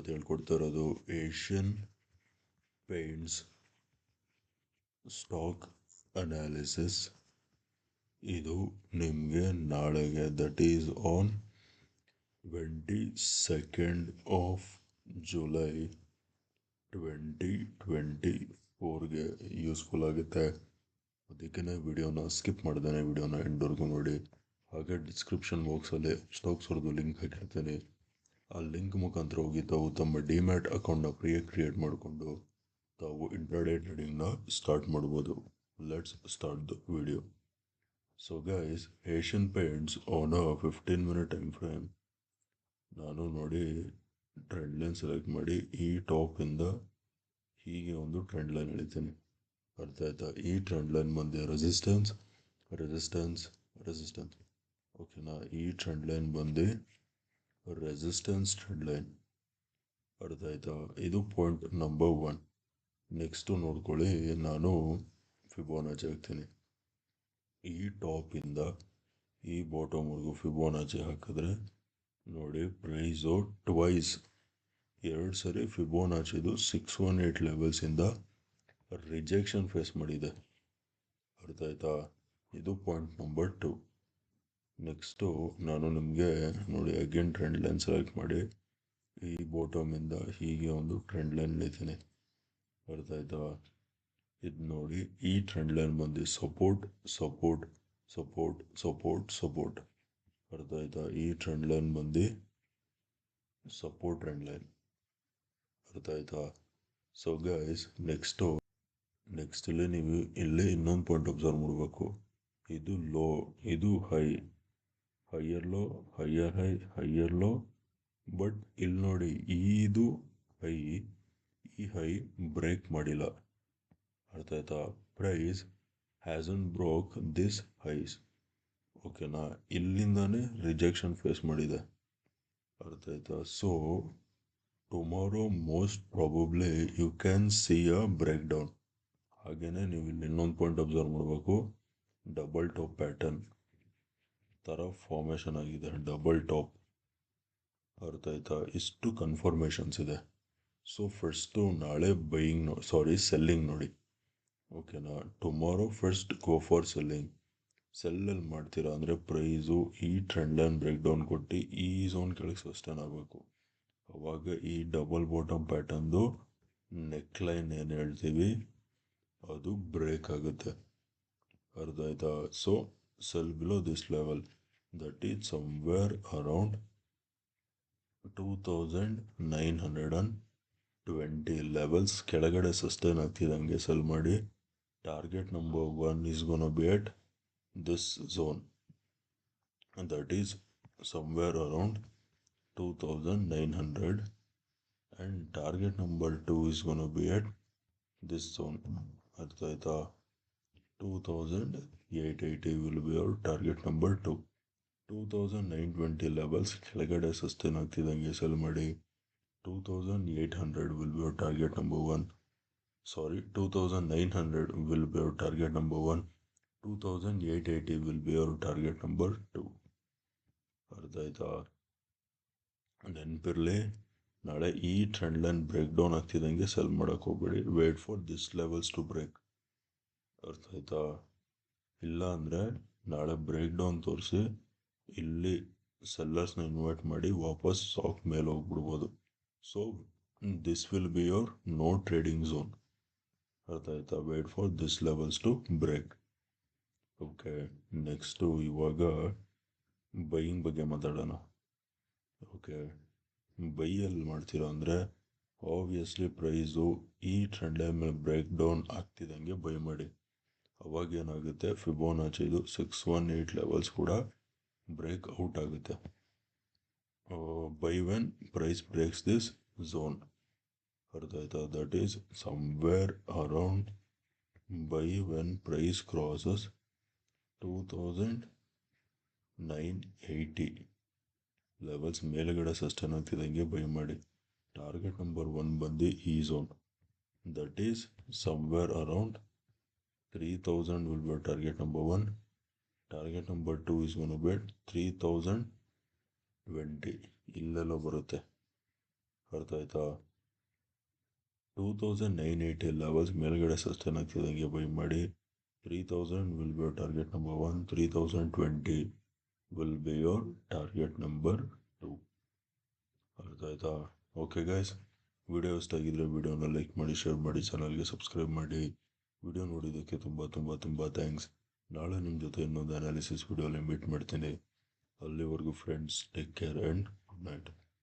ಇವತ್ತು ಹೇಳ್ಕೊಡ್ತಾ ಇರೋದು ಏಷ್ಯನ್ ಪೇಂಟ್ಸ್ ಸ್ಟಾಕ್ ಅನಾಲಿಸಿಸ್. ಇದು ನಿಮಗೆ ನಾಳೆಗೆ that is on 22nd of July 2024ಗೆ ಯೂಸ್ಫುಲ್ ಆಗುತ್ತೆ. ಅದಕ್ಕೆ ವಿಡಿಯೋನ ಸ್ಕಿಪ್ ಮಾಡ್ದೇನೆ ವಿಡಿಯೋನ ಎಂಡ್ವರೆಗೂ ನೋಡಿ. ಹಾಗೆ ಡಿಸ್ಕ್ರಿಪ್ಷನ್ ಬಾಕ್ಸಲ್ಲಿ ಸ್ಟಾಕ್ಸ್ ಅವ್ರದ್ದು ಲಿಂಕ್ ಹಾಕಿರ್ತೀನಿ. ಆ ಲಿಂಕ್ ಮುಖಾಂತರ ಹೋಗಿ ತಾವು ತಮ್ಮ ಡಿಮ್ಯಾಟ್ ಅಕೌಂಟ್ನ ಫ್ರೀಯಾಗಿ ಕ್ರಿಯೇಟ್ ಮಾಡಿಕೊಂಡು ತಾವು ಇಂಟ್ರಾಡೇ ಟ್ರೇಡಿಂಗ್ನ ಸ್ಟಾರ್ಟ್ ಮಾಡ್ಬೋದು. Let's start the video. So guys, Asian paints on a 15-minute time frame. ನಾನು ನೋಡಿ ಟ್ರೆಂಡ್ ಲೈನ್ ಸೆಲೆಕ್ಟ್ ಮಾಡಿ ಈ ಟಾಪಿಂದ ಹೀಗೆ ಒಂದು ಟ್ರೆಂಡ್ ಲೈನ್ ಎಳಿತೀನಿ. ಅರ್ಥ ಆಯ್ತಾ? ಈ ಟ್ರೆಂಡ್ ಲೈನ್ ಬಂದು ರೆಸಿಸ್ಟೆನ್ಸ್ ರೆಸಿಸ್ಟೆನ್ಸ್ ರೆಸಿಸ್ಟೆನ್ಸ್. ಓಕೆನಾ? ಈ ಟ್ರೆಂಡ್ ಲೈನ್ ಬಂದು ರೆಸಿಸ್ಟೆನ್ಸ್ ಟ್ರೆಂಡ್ ಲೈನ್. ಅರ್ಥ ಆಯ್ತಾ? ಇದು ಪಾಯಿಂಟ್ ನಂಬರ್ 1. ನೆಕ್ಸ್ಟು ನೋಡ್ಕೊಳ್ಳಿ, ನಾನು ಫಿಬೋನಾಚಿ ಹಾಕ್ತೀನಿ. ಈ ಟಾಪಿಂದ ಈ ಬಾಟಮ್ವರೆಗೂ ಫಿಬೋನಾಚಿ ಹಾಕಿದ್ರೆ ನೋಡಿ ಪ್ರೈಸು ಟ್ವೈಸ್ 2 ಸರಿ ಫಿಬೋನಾಚಿದು 618 ಲೆವೆಲ್ಸಿಂದ ರಿಜೆಕ್ಷನ್ ಫೇಸ್ ಮಾಡಿದೆ. ಅರ್ಥ ಆಯ್ತಾ? ಇದು ಪಾಯಿಂಟ್ ನಂಬರ್ 2. ನೆಕ್ಸ್ಟು ನಾನು ನಿಮಗೆ ನೋಡಿ ಅಗೇನ್ ಟ್ರೆಂಡ್ ಲೈನ್ ಸೆಲೆಕ್ಟ್ ಮಾಡಿ ಈ ಬಾಟಮಿಂದ ಹೀಗೆ ಒಂದು ಟ್ರೆಂಡ್ ಲೈನ್ ಎಳಿತೀನಿ. ಅರ್ಥ ಆಯ್ತಾ? ಇದು ನೋಡಿ ಈ ಟ್ರೆಂಡ್ ಲೈನ್ ಬಂದು support support support support support. ಅರ್ಥ ಆಯ್ತಾ? ಈ ಟ್ರೆಂಡ್ ಲೈನ್ ಬಂದು ಸಪೋರ್ಟ್ ಟ್ರೆಂಡ್ ಲೈನ್. ಅರ್ಥ ಆಯ್ತಾ? ಸೊ ಗೈಸ್, ನೆಕ್ಸ್ಟ್ ಇಲ್ಲಿ ನೀವು ಇಲ್ಲಿ ಇನ್ನೊಂದು ಪಾಯಿಂಟ್ ಅಬ್ಸರ್ವ್ ಮಾಡಬೇಕು. ಇದು ಲೋ, ಇದು high, higher low, higher high, higher low. But ಇಲ್ಲಿ ನೋಡಿ ಇದು ಹೈ, ಈ ಹೈ ಬ್ರೇಕ್ ಮಾಡಿಲ್ಲ. ಅರ್ಥ ಆಯ್ತಾ? Price hasn't broke this highs. ಓಕೆನಾ? ಇಲ್ಲಿಂದಾನೇ ರಿಜೆಕ್ಷನ್ ಫೇಸ್ ಮಾಡಿದೆ. ಅರ್ಥ ಆಯ್ತಾ? So tomorrow most probably you can see a breakdown. ಹಾಗೇನೆ ನೀವು ಇಲ್ಲಿ ಇನ್ನೊಂದು ಪಾಯಿಂಟ್ ಅಬ್ಸರ್ವ್ ಮಾಡಬೇಕು. ಡಬಲ್ ಟಾಪ್ ಪ್ಯಾಟರ್ನ್ ಥರ ಫಾರ್ಮೇಷನ್ ಆಗಿದೆ, ಡಬಲ್ ಟಾಪ್. ಅರ್ಥ ಆಯ್ತಾ? ಇಷ್ಟು ಕನ್ಫರ್ಮೇಷನ್ಸ್ ಇದೆ. ಸೊ ಫಸ್ಟು ನಾಳೆ ಸೆಲ್ಲಿಂಗ್ ನೋಡಿ. ಓಕೆನಾ? Tomorrow first go for selling. ಸೆಲ್ಲಲ್ಲಿ ಮಾಡ್ತೀರಾ ಅಂದರೆ ಪ್ರೈಸು ಈ ಟ್ರೆಂಡ್ ಲೈನ್ ಬ್ರೇಕ್ ಡೌನ್ ಕೊಟ್ಟು ಈ ಝೋನ್ ಕೆಳಗೆ ಸಸ್ಟೈನ್ ಆಗಬೇಕು. ಅವಾಗ ಈ ಡಬಲ್ ಬಾಟಮ್ ಪ್ಯಾಟರ್ನ್ದು ನೆಕ್ ಲೈನ್ ಏನು ಹೇಳ್ತೀವಿ ಅದು ಬ್ರೇಕ್ ಆಗುತ್ತೆ. ಅರ್ಥ ಆಯ್ತಾ? So cell below this level, that is somewhere around 2920 levels ಕೆಳಗಡೆ ಸಸ್ಟೈನ್ ಆಗ್ತಿದ್ದಂಗೆ ಸೆಲ್ ಮಾಡಿ. Target number 1 is gonna B at this zone, and that is somewhere around 2900, and target number 2 is going to be at this zone. Artha aita? 2880 will be our target number 2. 2920 levels ಕೆಳಗಡೆ sustain ಆಗ್ತಿದ್ದಂಗೆ cell ಮಾಡಿ. 2800 will be our target number 1. 2900 will be our target number 1. 2880 will be our target number 2. ಅರ್ಥ ಆಯ್ತಾ? ನೆನಪಿರಲಿ, ನಾಳೆ ಈ trend line break down ಆಗ್ತಿದ್ದಂಗೆ sell ಮಾಡೋಕೆ ಹೋಗ್ಬೇಡಿ. Wait for this levels to break. ಅರ್ಥ ಆಯ್ತಾ? ಇಲ್ಲ ಅಂದರೆ ನಾಳೆ ಬ್ರೇಕ್ ಡೌನ್ ತೋರಿಸಿ ಇಲ್ಲಿ ಸೆಲ್ಲರ್ಸ್ನ ಇನ್ವೈಟ್ ಮಾಡಿ ವಾಪಸ್ ಸ್ಟಾಕ್ ಮೇಲೆ ಹೋಗ್ಬಿಡ್ಬೋದು. So this will be your no trading zone. ಅರ್ಥ ಆಯ್ತಾ? Wait for this levels to break. Okay, next ಇವಾಗ ಬೈಯಿಂಗ್ ಬಗ್ಗೆ ಮಾತಾಡೋಣ. ಓಕೆ, ಬೈಯಲ್ಲಿ ಮಾಡ್ತೀರಾ ಅಂದರೆ ಆಬ್ವಿಯಸ್ಲಿ ಪ್ರೈಸು ಈ ಟ್ರೆಂಡ್ ಲೈನ್ ಮೇಲೆ ಬ್ರೇಕ್ ಡೌನ್ ಆಗ್ತಿದ್ದಂಗೆ ಬೈ ಮಾಡಿ. ಅವಾಗೇನಾಗುತ್ತೆ, ಫಿಬೋನಾಚಿದು 618 ಲೆವೆಲ್ಸ್ ಕೂಡ ಬ್ರೇಕ್ ಔಟ್ ಆಗುತ್ತೆ. Buy when price breaks this zone. ಅರ್ಥ ಆಯ್ತಾ? That is somewhere around buy when price crosses 2980 levels ಮೇಲುಗಡೆ ಸಸ್ಟೈನ್ ಆಗ್ತಿದ್ದಂಗೆ ಬೈ ಮಾಡಿ. ಟಾರ್ಗೆಟ್ ನಂಬರ್ 1 ಬಂದು ಈ zone, that is somewhere around 3000 will be target number 1. Target number 2 is gonna be 3020. ಇಲ್ಲೆಲ್ಲೋ ಬರುತ್ತೆ. ಅರ್ಥ ಆಯ್ತಾ? 2980 ಲೆವೆಲ್ಸ್ ಮೇಲ್ಗಡೆ ಸಸ್ಟೈನ್ ಆಗ್ತಿದ್ದಂಗೆ ಬೈ ಮಾಡಿ. 3000 will be your target number 1, 3020 will be your target number 2. ಅರ್ಥ ಆಯ್ತಾ? ಓಕೆ ಗೈಸ್, ವಿಡಿಯೋ ಇಷ್ಟ ಆಗಿದ್ರೆ ವಿಡಿಯೋನ ಲೈಕ್ ಮಾಡಿ, ಶೇರ್ ಮಾಡಿ, ಚಾನಲ್ಗೆ ಸಬ್ಸ್ಕ್ರೈಬ್ ಮಾಡಿ. ವಿಡಿಯೋ ನೋಡಿದ್ದಕ್ಕೆ ತುಂಬ ತುಂಬ ತುಂಬ ಥ್ಯಾಂಕ್ಸ್. ನಾಳೆ ನಿಮ್ಮ ಜೊತೆ ಇನ್ನೊಂದು ಅನಾಲಿಸಿಸ್ ವಿಡಿಯೋಲಿ ಮೀಟ್ ಮಾಡ್ತೀನಿ. ಅಲ್ಲಿವರೆಗೂ friends, take care and good night.